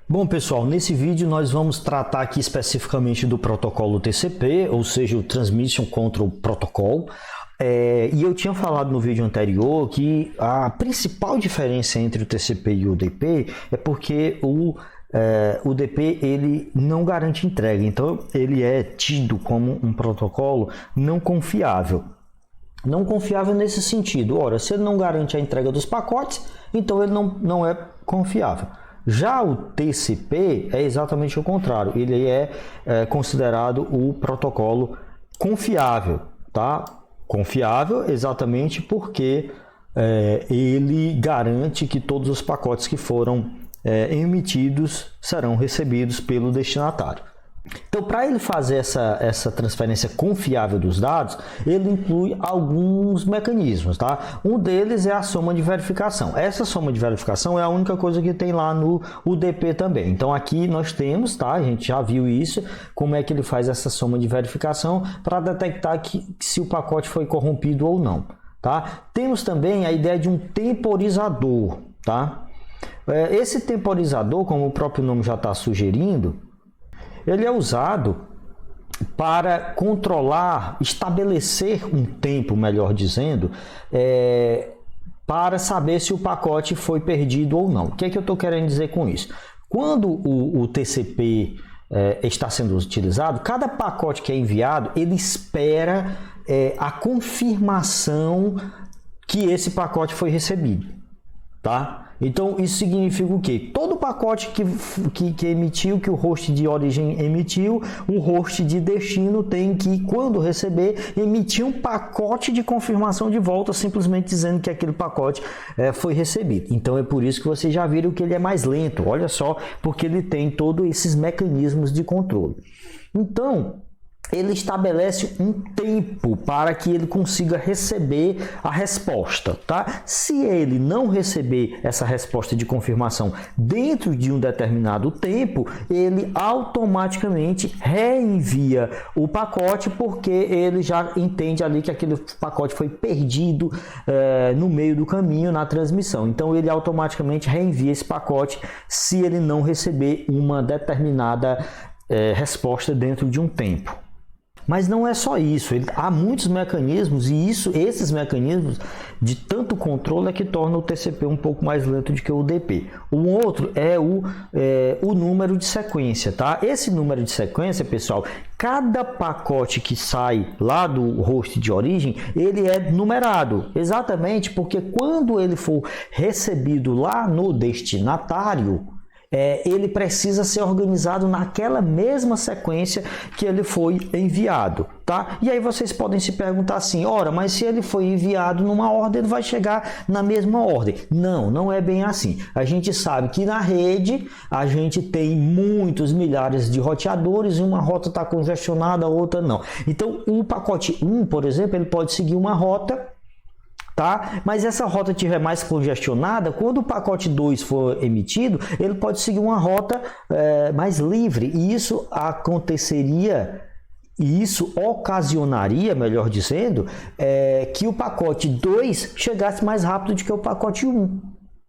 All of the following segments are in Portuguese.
Bom, pessoal, nesse vídeo nós vamos tratar aqui especificamente do protocolo TCP, ou seja, o Transmission Control Protocol. E eu tinha falado no vídeo anterior que a principal diferença entre o TCP e o UDP é porque o UDP ele não garante entrega, então ele é tido como um protocolo não confiável. Não confiável nesse sentido, ora, se ele não garante a entrega dos pacotes, então ele não é confiável. Já o TCP é exatamente o contrário, ele é considerado o protocolo confiável, tá? Confiável exatamente porque ele garante que todos os pacotes que foram emitidos serão recebidos pelo destinatário. Então, para ele fazer essa transferência confiável dos dados, ele inclui alguns mecanismos, tá? Um deles é a soma de verificação. Essa soma de verificação é a única coisa que tem lá no UDP também. Então, aqui nós temos, tá? A gente já viu isso, como é que ele faz essa soma de verificação para detectar se o pacote foi corrompido ou não, tá? Temos também a ideia de um temporizador, tá? Esse temporizador, como o próprio nome já está sugerindo, ele é usado para controlar, estabelecer um tempo, melhor dizendo, para saber se o pacote foi perdido ou não. O que é que eu estou querendo dizer com isso? Quando o TCP está sendo utilizado, cada pacote que é enviado, ele espera a confirmação que esse pacote foi recebido, tá? Então, isso significa o quê? Todo pacote que emitiu, que o host de origem emitiu, o host de destino tem que, quando receber, emitir um pacote de confirmação de volta, simplesmente dizendo que aquele pacote foi recebido. Então, é por isso que vocês já viram que ele é mais lento. Olha só, porque ele tem todos esses mecanismos de controle. Então, ele estabelece um tempo para que ele consiga receber a resposta, tá? Se ele não receber essa resposta de confirmação dentro de um determinado tempo, ele automaticamente reenvia o pacote, porque ele já entende ali que aquele pacote foi perdido no meio do caminho na transmissão. Então, ele automaticamente reenvia esse pacote se ele não receber uma determinada resposta dentro de um tempo. Mas não é só isso, há muitos mecanismos e esses mecanismos de tanto controle é que torna o TCP um pouco mais lento do que o UDP. Um outro é o número de sequência, tá? Esse número de sequência, pessoal, cada pacote que sai lá do host de origem, ele é numerado, exatamente porque quando ele for recebido lá no destinatário, ele precisa ser organizado naquela mesma sequência que ele foi enviado, tá? E aí vocês podem se perguntar assim, ora, mas se ele foi enviado numa ordem, ele vai chegar na mesma ordem. Não, não é bem assim. A gente sabe que na rede, a gente tem muitos milhares de roteadores e uma rota está congestionada, a outra não. Então, o pacote 1, por exemplo, ele pode seguir uma rota, tá? Mas essa rota estiver mais congestionada, quando o pacote 2 for emitido, ele pode seguir uma rota mais livre. E isso aconteceria, e isso ocasionaria, melhor dizendo, que o pacote 2 chegasse mais rápido do que o pacote 1,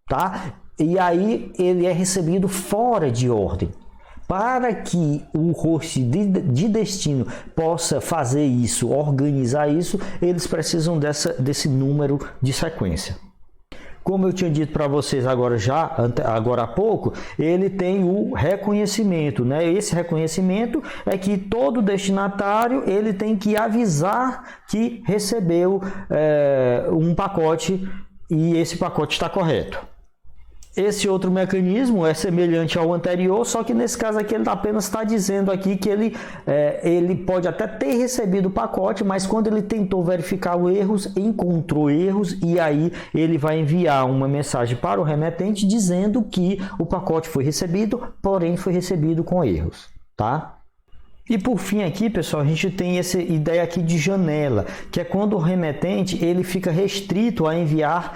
tá? E aí ele é recebido fora de ordem. Para que o host de destino possa fazer isso, organizar isso, eles precisam desse número de sequência. Como eu tinha dito para vocês agora há pouco, ele tem o reconhecimento, né? Esse reconhecimento é que todo destinatário ele tem que avisar que recebeu um pacote e esse pacote está correto. Esse outro mecanismo é semelhante ao anterior, só que nesse caso aqui ele apenas está dizendo aqui que ele pode até ter recebido o pacote, mas quando ele tentou verificar os erros, encontrou erros e aí ele vai enviar uma mensagem para o remetente dizendo que o pacote foi recebido, porém foi recebido com erros, tá? E por fim aqui, pessoal, a gente tem essa ideia aqui de janela, que é quando o remetente ele fica restrito a enviar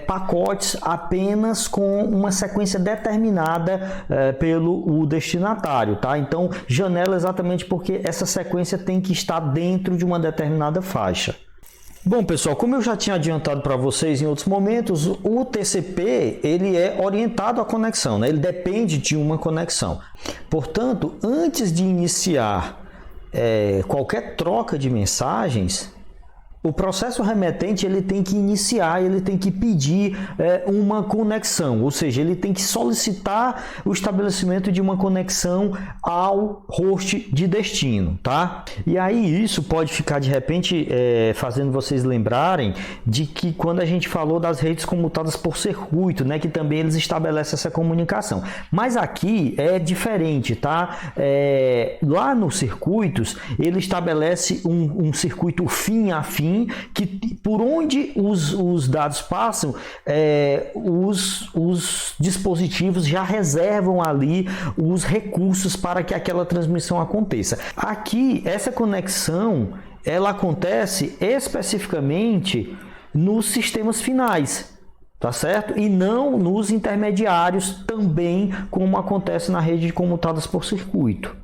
pacotes apenas com uma sequência determinada pelo destinatário, tá? Então, janela exatamente porque essa sequência tem que estar dentro de uma determinada faixa. Bom, pessoal, como eu já tinha adiantado para vocês em outros momentos, o TCP ele é orientado à conexão, né? Ele depende de uma conexão. Portanto, antes de iniciar qualquer troca de mensagens, o processo remetente ele tem que iniciar, ele tem que pedir uma conexão, ou seja, ele tem que solicitar o estabelecimento de uma conexão ao host de destino, tá? E aí isso pode ficar de repente fazendo vocês lembrarem de que quando a gente falou das redes comutadas por circuito, né, que também eles estabelecem essa comunicação. Mas aqui é diferente, tá? Lá nos circuitos ele estabelece um circuito fim a fim, que por onde os dados passam, os dispositivos já reservam ali os recursos para que aquela transmissão aconteça. Aqui, essa conexão, ela acontece especificamente nos sistemas finais, tá certo? E não nos intermediários também, como acontece na rede de comutadas por circuito.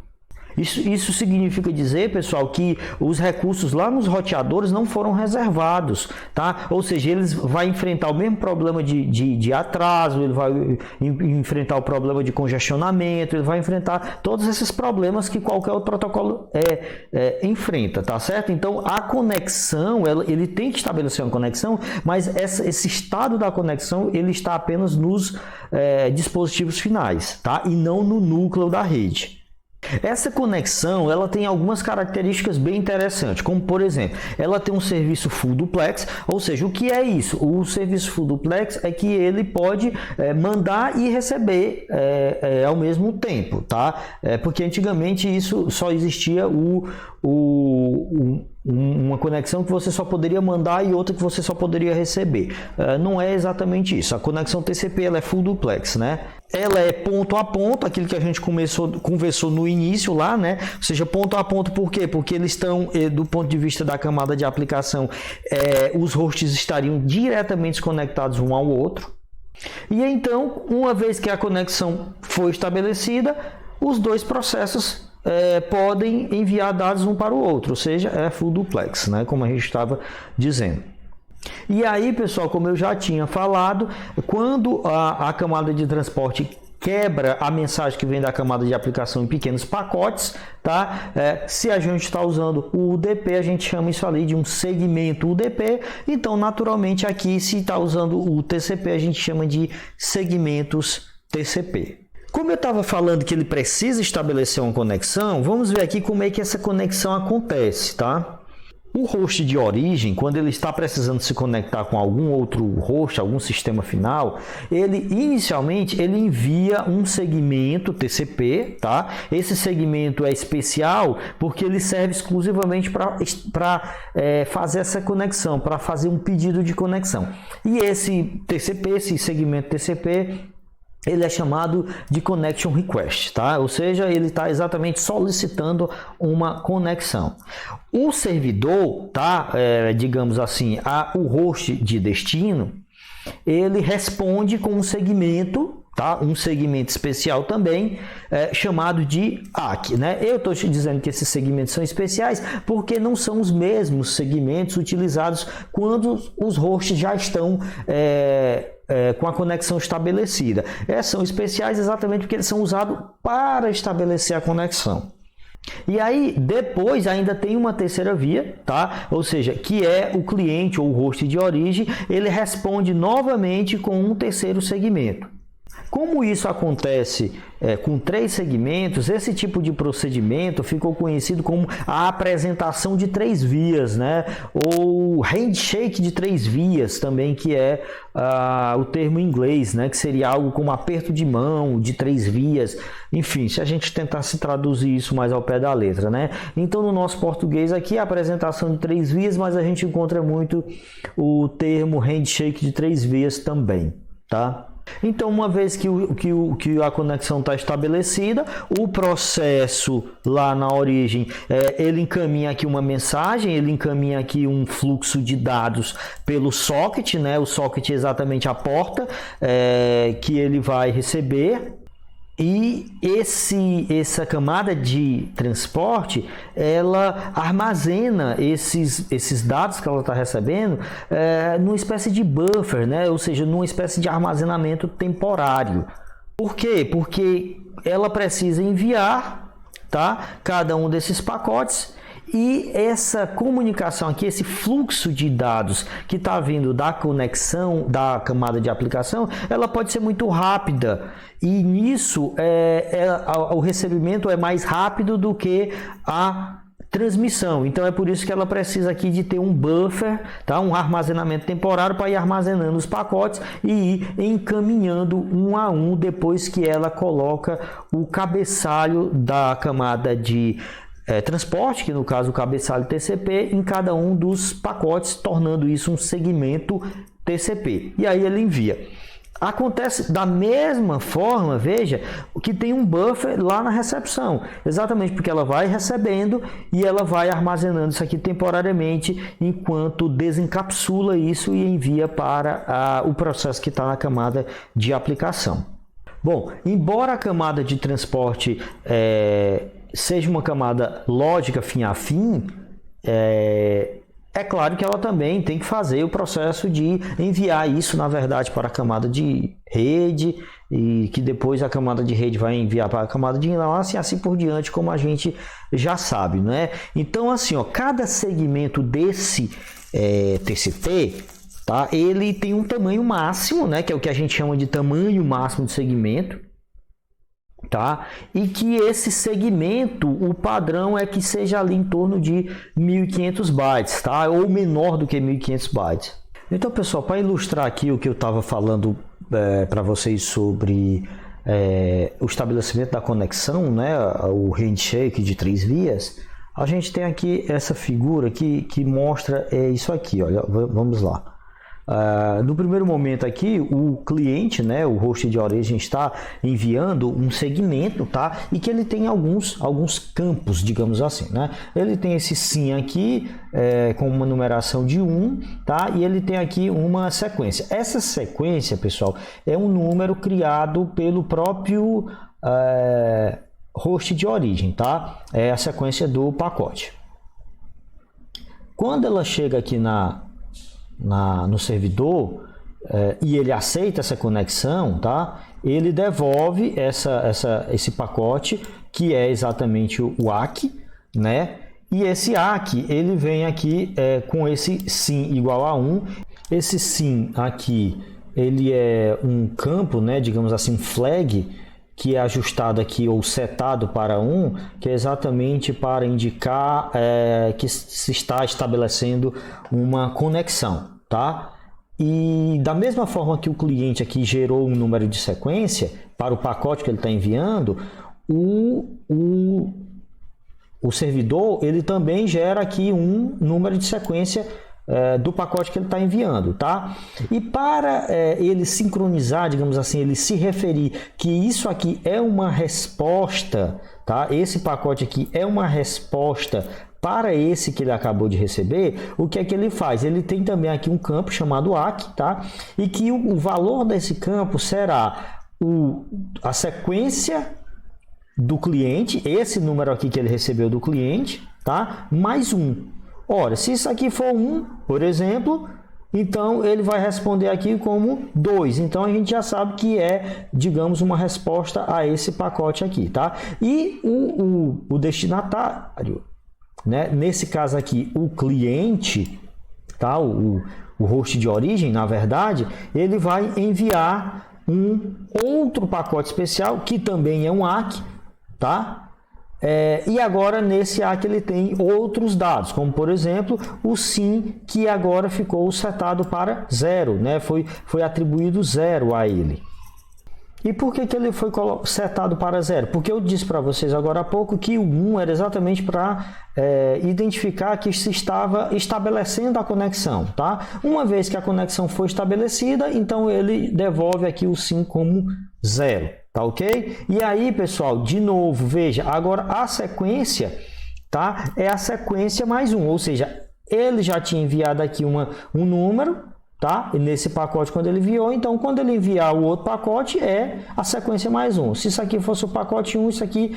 Isso significa dizer, pessoal, que os recursos lá nos roteadores não foram reservados, tá? Ou seja, eles vão enfrentar o mesmo problema de atraso, ele vai enfrentar o problema de congestionamento, ele vai enfrentar todos esses problemas que qualquer outro protocolo enfrenta, tá certo? Então, a conexão, ele tem que estabelecer uma conexão, mas esse estado da conexão, ele está apenas nos dispositivos finais, tá? E não no núcleo da rede. Essa conexão ela tem algumas características bem interessantes, como por exemplo, ela tem um serviço full duplex, ou seja, o que é isso? O serviço full duplex é que ele pode mandar e receber ao mesmo tempo, tá? Porque antigamente isso só existia uma conexão que você só poderia mandar e outra que você só poderia receber. Não é exatamente isso. A conexão TCP ela é full duplex, né? Ela é ponto a ponto, aquilo que a gente conversou no início lá, né? Ou seja, ponto a ponto por quê? Porque eles estão, do ponto de vista da camada de aplicação, os hosts estariam diretamente conectados um ao outro. E então, uma vez que a conexão foi estabelecida, os dois processos podem enviar dados um para o outro, ou seja, é full duplex, né? Como a gente estava dizendo. E aí, pessoal, como eu já tinha falado, quando a camada de transporte quebra a mensagem que vem da camada de aplicação em pequenos pacotes, tá? Se a gente está usando o UDP, a gente chama isso ali de um segmento UDP. Então, naturalmente, aqui, se está usando o TCP, a gente chama de segmentos TCP. Como eu estava falando que ele precisa estabelecer uma conexão, vamos ver aqui como é que essa conexão acontece, tá? O host de origem, quando ele está precisando se conectar com algum outro host, algum sistema final, ele inicialmente envia um segmento TCP, tá? Esse segmento é especial porque ele serve exclusivamente para fazer essa conexão, para fazer um pedido de conexão. E esse TCP, esse segmento TCP, ele é chamado de Connection Request, tá? Ou seja, ele está exatamente solicitando uma conexão. O servidor, tá? Digamos assim, o host de destino, ele responde com um segmento, tá? Um segmento especial também, chamado de ACK, né? Eu estou te dizendo que esses segmentos são especiais porque não são os mesmos segmentos utilizados quando os hosts já estão com a conexão estabelecida. São especiais exatamente porque eles são usados para estabelecer a conexão. E aí, depois ainda tem uma terceira via, tá? Ou seja, que é o cliente ou o host de origem, ele responde novamente com um terceiro segmento. Como isso acontece com 3 segmentos, esse tipo de procedimento ficou conhecido como a apresentação de 3 vias, né? Ou handshake de 3 vias também, que é o termo em inglês, né? Que seria algo como aperto de mão de 3 vias. Enfim, se a gente tentasse traduzir isso mais ao pé da letra, né? Então, no nosso português aqui, a apresentação de 3 vias, mas a gente encontra muito o termo handshake de 3 vias também, tá? Então, uma vez que a conexão está estabelecida, o processo lá na origem, ele encaminha aqui uma mensagem, ele encaminha aqui um fluxo de dados pelo socket, né? O socket é exatamente a porta que ele vai receber. E essa camada de transporte, ela armazena esses dados que ela está recebendo numa espécie de buffer, né? Ou seja, numa espécie de armazenamento temporário. Por quê? Porque ela precisa enviar, tá, cada um desses pacotes. E essa comunicação aqui, esse fluxo de dados que está vindo da conexão da camada de aplicação, ela pode ser muito rápida. E nisso o recebimento é mais rápido do que a transmissão. Então é por isso que ela precisa aqui de ter um buffer, tá? Um armazenamento temporário para ir armazenando os pacotes e ir encaminhando um a um depois que ela coloca o cabeçalho da camada de transporte, que no caso o cabeçalho TCP, em cada um dos pacotes, tornando isso um segmento TCP. E aí ele envia. Acontece da mesma forma, veja, que tem um buffer lá na recepção, exatamente porque ela vai recebendo e ela vai armazenando isso aqui temporariamente, enquanto desencapsula isso e envia para o processo que está na camada de aplicação. Bom, embora a camada de transporte seja uma camada lógica fim a fim, é claro que ela também tem que fazer o processo de enviar isso, na verdade, para a camada de rede, e que depois a camada de rede vai enviar para a camada de enlace e assim por diante, como a gente já sabe, né? Então, assim, ó, cada segmento desse TCP, tá, ele tem um tamanho máximo, né, que é o que a gente chama de tamanho máximo de segmento. Tá? E que esse segmento, o padrão é que seja ali em torno de 1.500 bytes, tá? Ou menor do que 1.500 bytes. Então, pessoal, para ilustrar aqui o que eu estava falando para vocês sobre o estabelecimento da conexão, né? O handshake de 3 vias, a gente tem aqui essa figura que mostra isso aqui. Olha, vamos lá. No primeiro momento aqui, o cliente, né, o host de origem, está enviando um segmento, tá? E que ele tem alguns campos, digamos assim, né? Ele tem esse SYN aqui com uma numeração de 1, tá? E ele tem aqui uma sequência. Essa sequência, pessoal, é um número criado pelo próprio host de origem, tá? É a sequência do pacote. Quando ela chega aqui no servidor e ele aceita essa conexão, tá? Ele devolve esse pacote, que é exatamente o ACK, né? E esse ACK, ele vem aqui com esse SYN igual a 1. Esse SYN aqui, ele é um campo, né? Digamos assim, um flag, que é ajustado aqui ou setado para 1, que é exatamente para indicar que se está estabelecendo uma conexão, tá? E da mesma forma que o cliente aqui gerou um número de sequência para o pacote que ele está enviando, o servidor ele também gera aqui um número de sequência do pacote que ele está enviando, tá? E para ele sincronizar, digamos assim, ele se referir que isso aqui é uma resposta, tá? Esse pacote aqui é uma resposta para esse que ele acabou de receber, o que é que ele faz? Ele tem também aqui um campo chamado ACK, tá? E que o valor desse campo será a sequência do cliente, esse número aqui que ele recebeu do cliente, tá? Mais 1. Ora, se isso aqui for 1, por exemplo, então ele vai responder aqui como 2. Então a gente já sabe que é, digamos, uma resposta a esse pacote aqui, tá? E o destinatário, né? Nesse caso aqui, o cliente, tá? O host de origem, na verdade, ele vai enviar um outro pacote especial, que também é um ACK, tá? E agora nesse ACK ele tem outros dados, como por exemplo o SYN, que agora ficou setado para 0, né? Foi atribuído 0 a ele. E por que ele foi setado para 0? Porque eu disse para vocês agora há pouco que o 1 era exatamente para identificar que se estava estabelecendo a conexão, tá? Uma vez que a conexão foi estabelecida, então ele devolve aqui o SYN como 0. Tá ok? E aí, pessoal, de novo, veja, agora a sequência, tá? É a sequência mais 1, ou seja, ele já tinha enviado aqui um número, tá? E nesse pacote quando ele enviou, então quando ele enviar o outro pacote é a sequência mais um. Se isso aqui fosse o pacote 1, isso aqui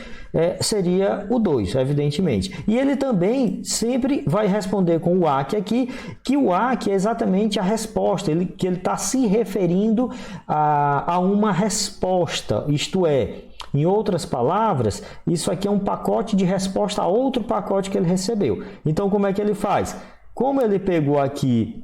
seria o 2, evidentemente. E ele também sempre vai responder com o ACK aqui, que o ACK é exatamente a resposta, que ele está se referindo a uma resposta, isto é, em outras palavras, isso aqui é um pacote de resposta a outro pacote que ele recebeu. Então como é que ele faz? Como ele pegou aqui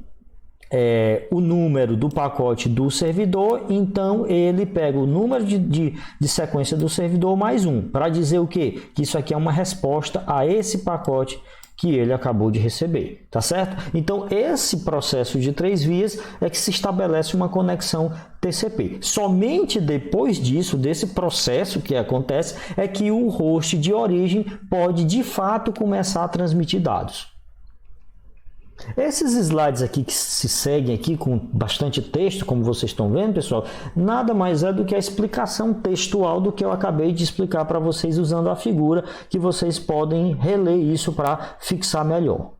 o número do pacote do servidor, então ele pega o número de sequência do servidor mais um, para dizer o quê? Que isso aqui é uma resposta a esse pacote que ele acabou de receber, tá certo? Então esse processo de 3 vias é que se estabelece uma conexão TCP. Somente depois disso, desse processo que acontece, é que o host de origem pode de fato começar a transmitir dados. Esses slides aqui que se seguem aqui com bastante texto, como vocês estão vendo, pessoal, nada mais é do que a explicação textual do que eu acabei de explicar para vocês usando a figura, que vocês podem reler isso para fixar melhor.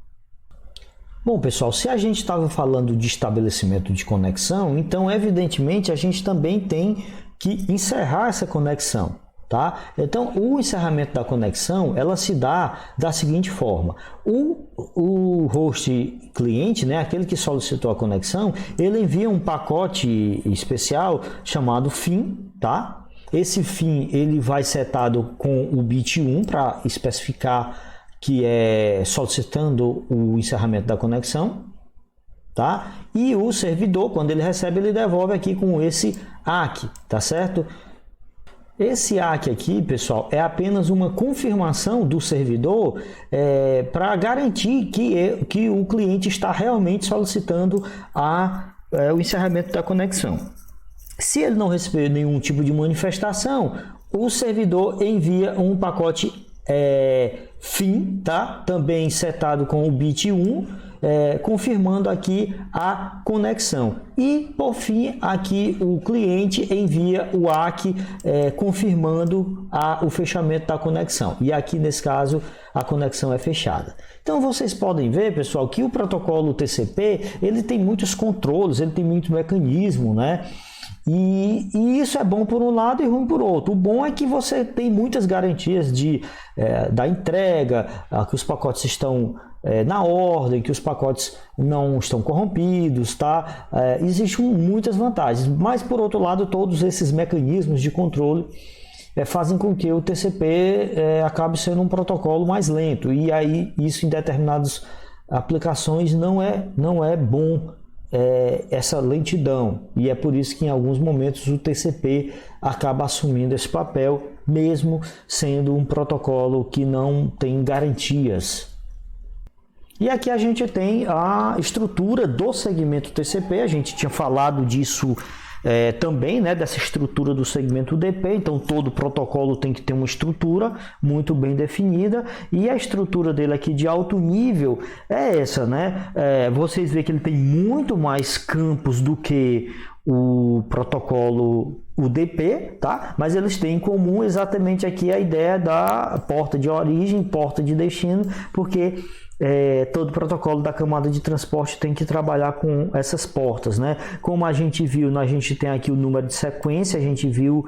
Bom, pessoal, se a gente estava falando de estabelecimento de conexão, então evidentemente a gente também tem que encerrar essa conexão. Tá? Então, o encerramento da conexão, ela se dá da seguinte forma. O host cliente, né, aquele que solicitou a conexão, ele envia um pacote especial chamado FIN, tá? Esse FIN ele vai setado com o bit 1 para especificar que é solicitando o encerramento da conexão, tá? E o servidor, quando ele recebe, ele devolve aqui com esse ACK, tá certo? Esse ACK aqui, pessoal, é apenas uma confirmação do servidor para garantir que o cliente está realmente solicitando o encerramento da conexão. Se ele não receber nenhum tipo de manifestação, o servidor envia um pacote FIN, tá? Também setado com o bit 1, confirmando aqui a conexão. E, por fim, aqui o cliente envia o ACK confirmando o fechamento da conexão. E aqui, nesse caso, a conexão é fechada. Então, vocês podem ver, pessoal, que o protocolo TCP ele tem muitos controles, ele tem muito mecanismo, né? E isso é bom por um lado e ruim por outro. O bom é que você tem muitas garantias da entrega, que os pacotes estão na ordem, que os pacotes não estão corrompidos, tá? Existem muitas vantagens, mas por outro lado, todos esses mecanismos de controle fazem com que o TCP acabe sendo um protocolo mais lento, e aí isso em determinadas aplicações não é bom. Essa lentidão, e é por isso que em alguns momentos o TCP acaba assumindo esse papel, mesmo sendo um protocolo que não tem garantias. E aqui a gente tem a estrutura do segmento TCP, a gente tinha falado disso também, né, dessa estrutura do segmento UDP. Então todo protocolo tem que ter uma estrutura muito bem definida, e a estrutura dele aqui de alto nível é essa, né? Vocês veem que ele tem muito mais campos do que o protocolo UDP, tá? Mas eles têm em comum exatamente aqui a ideia da porta de origem, porta de destino, porque todo protocolo da camada de transporte tem que trabalhar com essas portas, né? Como a gente viu, a gente tem aqui o número de sequência, a gente viu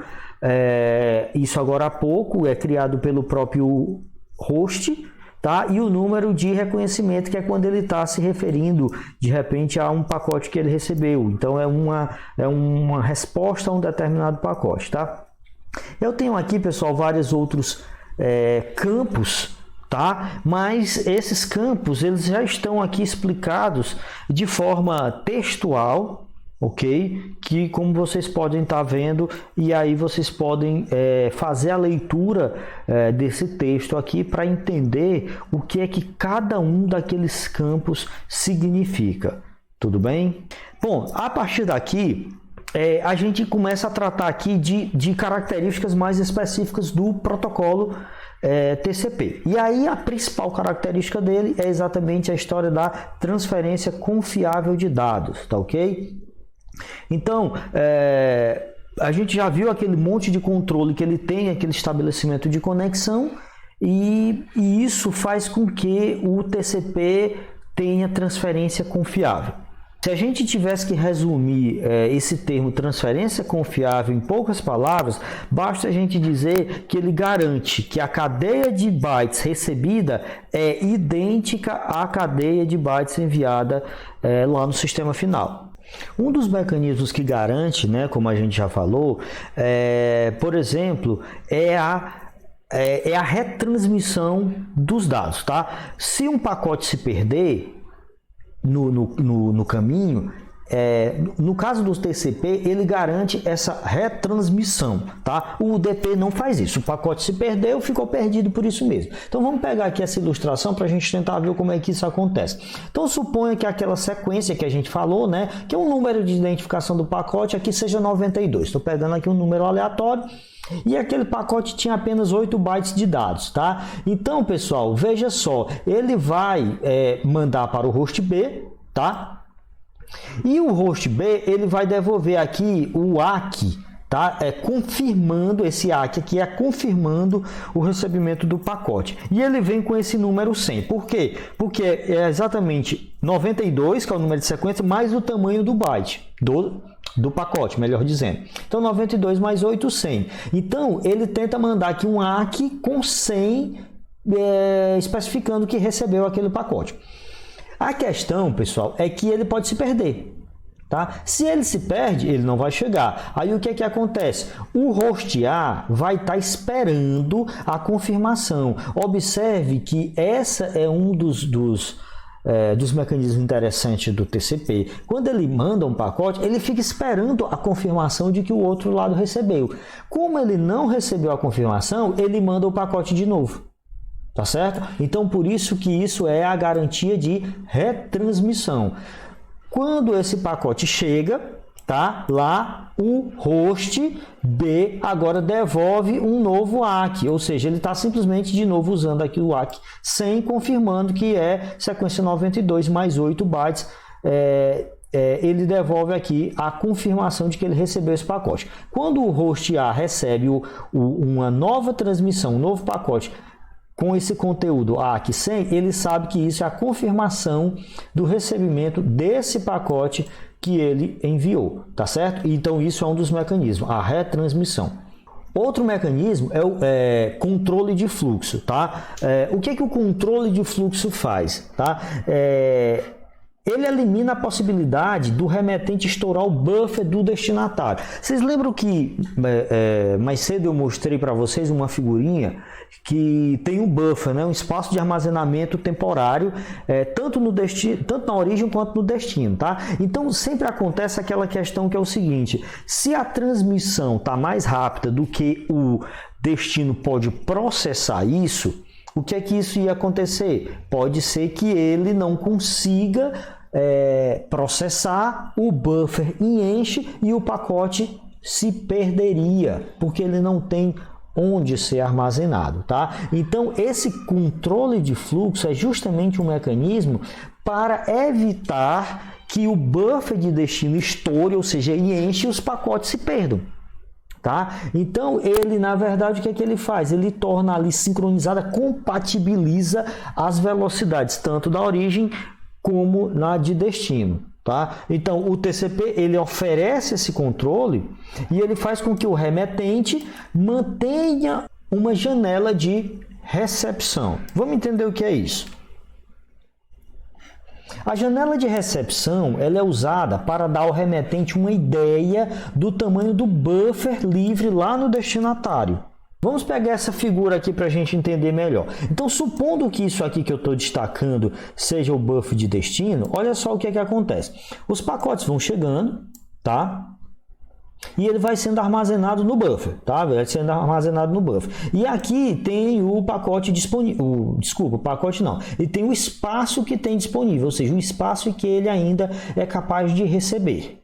isso agora há pouco, é criado pelo próprio host, tá? E o número de reconhecimento, que é quando ele está se referindo de repente a um pacote que ele recebeu. Então é uma resposta a um determinado pacote, tá? Eu tenho aqui, pessoal, vários outros campos, tá? Mas esses campos eles já estão aqui explicados de forma textual, ok? Que como vocês podem estar vendo, e aí vocês podem fazer a leitura desse texto aqui para entender o que é que cada um daqueles campos significa. Tudo bem? Bom, a partir daqui a gente começa a tratar aqui de características mais específicas do protocolo TCP. E aí a principal característica dele é exatamente a história da transferência confiável de dados, tá ok? Então, a gente já viu aquele monte de controle que ele tem, aquele estabelecimento de conexão, e isso faz com que o TCP tenha transferência confiável. Se a gente tivesse que resumir esse termo transferência confiável em poucas palavras, basta a gente dizer que ele garante que a cadeia de bytes recebida é idêntica à cadeia de bytes enviada lá no sistema final. Um dos mecanismos que garante, né, como a gente já falou, por exemplo, é a retransmissão dos dados, tá? Se um pacote se perder no caminho, no caso do TCP, ele garante essa retransmissão, tá? O UDP não faz isso. O pacote se perdeu, ficou perdido por isso mesmo. Então vamos pegar aqui essa ilustração para a gente tentar ver como é que isso acontece. Então suponha que aquela sequência que a gente falou, né, que é um número de identificação do pacote, aqui seja 92. Estou pegando aqui um número aleatório. E aquele pacote tinha apenas 8 bytes de dados, tá? Então, pessoal, veja só, ele vai mandar para o host B, tá? E o host B, ele vai devolver aqui o ACK, tá? Confirmando, esse ACK aqui confirmando o recebimento do pacote. E ele vem com esse número 100. Por quê? Porque é exatamente 92, que é o número de sequência, mais o tamanho do byte, do pacote, melhor dizendo. Então, 92 mais 8, 100. Então, ele tenta mandar aqui um ACK com 100, especificando que recebeu aquele pacote. A questão, pessoal, é que ele pode se perder. Tá? Se ele se perde, ele não vai chegar. Aí o que é que acontece? O host A vai estar esperando a confirmação. Observe que essa é um dos mecanismos interessantes do TCP. Quando ele manda um pacote, ele fica esperando a confirmação de que o outro lado recebeu. Como ele não recebeu a confirmação, ele manda o pacote de novo. Tá certo? Então, por isso que isso é a garantia de retransmissão. Quando esse pacote chega, tá? Lá o host B agora devolve um novo ACK, ou seja, ele está simplesmente de novo usando aqui o ACK 100, confirmando que é sequência 92 mais 8 bytes. Ele devolve aqui a confirmação de que ele recebeu esse pacote. Quando o host A recebe uma nova transmissão, um novo pacote com esse conteúdo ACK 100, ele sabe que isso é a confirmação do recebimento desse pacote que ele enviou, tá certo? Então isso é um dos mecanismos, a retransmissão. Outro mecanismo é o controle de fluxo, tá? O que o controle de fluxo faz, tá? Ele elimina a possibilidade do remetente estourar o buffer do destinatário. Vocês lembram que mais cedo eu mostrei para vocês uma figurinha que tem um buffer, né? Um espaço de armazenamento temporário, tanto na origem quanto no destino, tá? Então sempre acontece aquela questão que é o seguinte: se a transmissão está mais rápida do que o destino pode processar isso, o que é que isso ia acontecer? Pode ser que ele não consiga processar, o buffer enche e o pacote se perderia, porque ele não tem onde ser armazenado, tá? Então, esse controle de fluxo é justamente um mecanismo para evitar que o buffer de destino estoure, ou seja, enche e os pacotes se perdam. Tá? Então, ele, na verdade, o que é que ele faz? Ele torna ali sincronizada, compatibiliza as velocidades, tanto da origem como na de destino. Tá? Então, o TCP ele oferece esse controle e ele faz com que o remetente mantenha uma janela de recepção. Vamos entender o que é isso? A janela de recepção ela é usada para dar ao remetente uma ideia do tamanho do buffer livre lá no destinatário. Vamos pegar essa figura aqui para a gente entender melhor. Então, supondo que isso aqui que eu estou destacando seja o buffer de destino, olha só o que é que acontece. Os pacotes vão chegando, tá? E ele vai sendo armazenado no buffer, tá? Vai sendo armazenado no buffer. E aqui tem o pacote disponível. Desculpa, o pacote não. E tem o espaço que tem disponível, ou seja, o espaço que ele ainda é capaz de receber.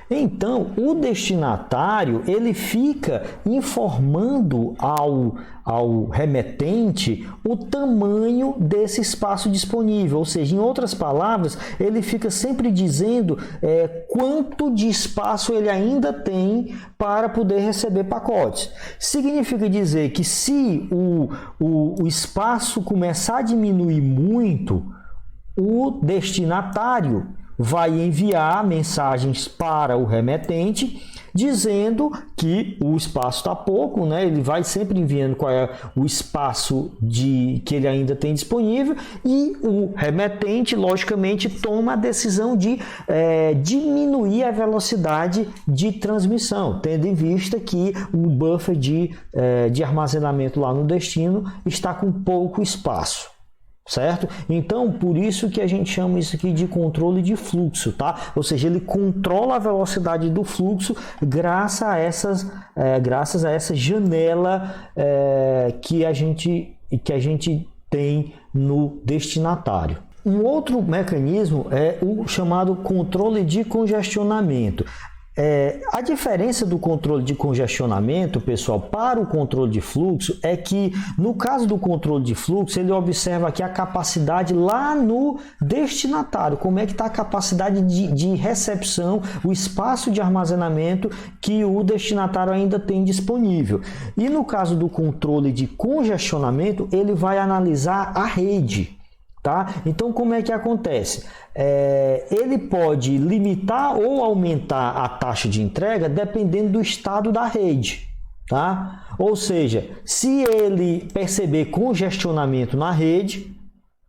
Então, o destinatário ele fica informando ao remetente o tamanho desse espaço disponível, ou seja, em outras palavras, ele fica sempre dizendo quanto de espaço ele ainda tem para poder receber pacotes. Significa dizer que se o espaço começar a diminuir muito, o destinatário vai enviar mensagens para o remetente dizendo que o espaço está pouco, né? Ele vai sempre enviando qual é o espaço que ele ainda tem disponível, e o remetente, logicamente, toma a decisão de diminuir a velocidade de transmissão, tendo em vista que o buffer de armazenamento lá no destino está com pouco espaço. Certo? Então, por isso que a gente chama isso aqui de controle de fluxo, tá? Ou seja, ele controla a velocidade do fluxo graças a essa janela que a gente tem no destinatário. Um outro mecanismo é o chamado controle de congestionamento. A diferença do controle de congestionamento, pessoal, para o controle de fluxo é que, no caso do controle de fluxo, ele observa aqui a capacidade lá no destinatário, como é que está a capacidade de recepção, o espaço de armazenamento que o destinatário ainda tem disponível. E no caso do controle de congestionamento, ele vai analisar a rede. Tá? Então, como é que acontece? Ele pode limitar ou aumentar a taxa de entrega dependendo do estado da rede. Tá? Ou seja, se ele perceber congestionamento na rede,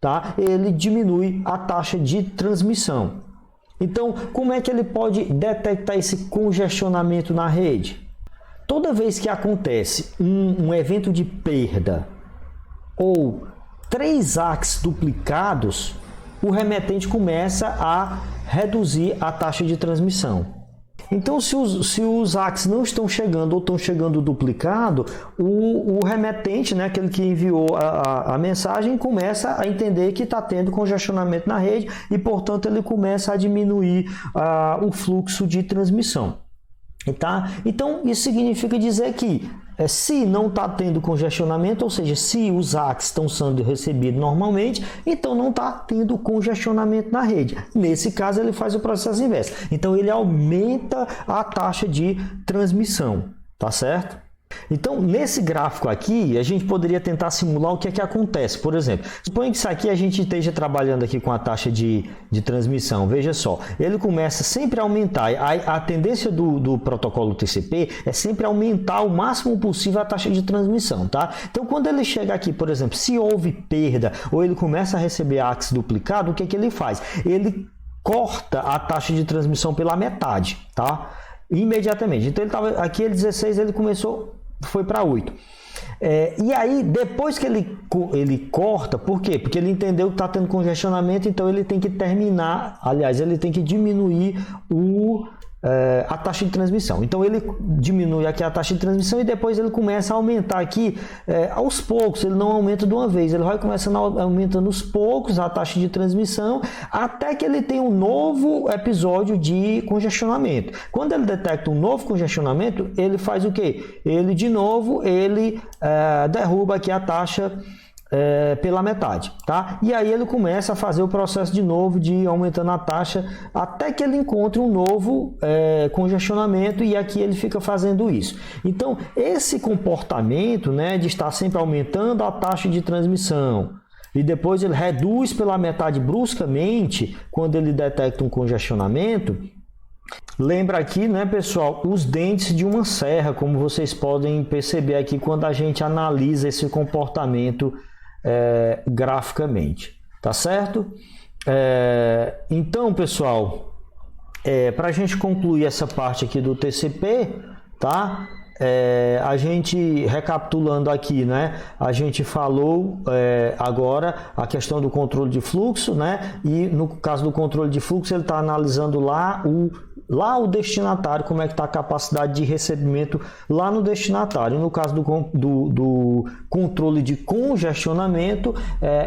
tá? Ele diminui a taxa de transmissão. Então, como é que ele pode detectar esse congestionamento na rede? Toda vez que acontece um evento de perda ou 3 ACKs duplicados, o remetente começa a reduzir a taxa de transmissão. Então, se os ACKs não estão chegando ou estão chegando duplicado, o remetente, né, aquele que enviou a mensagem, começa a entender que está tendo congestionamento na rede e, portanto, ele começa a diminuir o fluxo de transmissão. Tá? Então, isso significa dizer que se não está tendo congestionamento, ou seja, se os ACKs estão sendo recebidos normalmente, então não está tendo congestionamento na rede. Nesse caso, ele faz o processo inverso. Então, ele aumenta a taxa de transmissão, tá certo? Então, nesse gráfico aqui, a gente poderia tentar simular o que é que acontece. Por exemplo, suponha que isso aqui a gente esteja trabalhando aqui com a taxa de transmissão. Veja só, ele começa sempre a aumentar. A tendência do protocolo TCP é sempre aumentar o máximo possível a taxa de transmissão, tá? Então, quando ele chega aqui, por exemplo, se houve perda ou ele começa a receber ACKs duplicado, o que é que ele faz? Ele corta a taxa de transmissão pela metade, tá? Imediatamente. Então, ele estava aqui, ele 16, ele foi para 8. E aí, depois que ele corta, por quê? Porque ele entendeu que está tendo congestionamento, então ele tem que terminar, aliás, ele tem que diminuir a taxa de transmissão. Então ele diminui aqui a taxa de transmissão e depois ele começa a aumentar aqui aos poucos. Ele não aumenta de uma vez, ele vai começando aumentando aos poucos a taxa de transmissão até que ele tem um novo episódio de congestionamento. Quando ele detecta um novo congestionamento, ele faz o quê? Ele de novo derruba aqui a taxa pela metade, tá? E aí ele começa a fazer o processo de novo de aumentando a taxa até que ele encontre um novo congestionamento, e aqui ele fica fazendo isso. Então, esse comportamento, né, de estar sempre aumentando a taxa de transmissão e depois ele reduz pela metade bruscamente quando ele detecta um congestionamento, lembra aqui, né, pessoal, os dentes de uma serra, como vocês podem perceber aqui quando a gente analisa esse comportamento graficamente, tá certo? Então, pessoal, para a gente concluir essa parte aqui do TCP, tá? A gente, recapitulando aqui, né, a gente falou agora a questão do controle de fluxo, né, e no caso do controle de fluxo ele está analisando lá o destinatário, como é que está a capacidade de recebimento lá no destinatário. No caso do controle de congestionamento,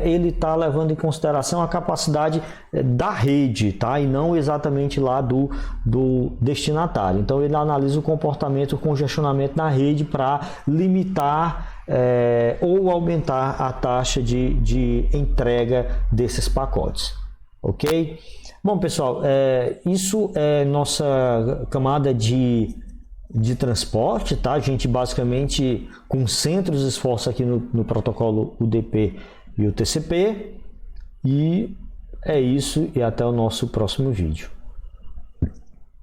ele está levando em consideração a capacidade da rede, tá? E não exatamente lá do destinatário. Então ele analisa o comportamento, o congestionamento na rede para limitar ou aumentar a taxa de entrega desses pacotes, ok? Bom, pessoal, isso é nossa camada de transporte, tá? A gente basicamente concentra os esforços aqui no protocolo UDP e o TCP, e É isso e até o nosso próximo vídeo.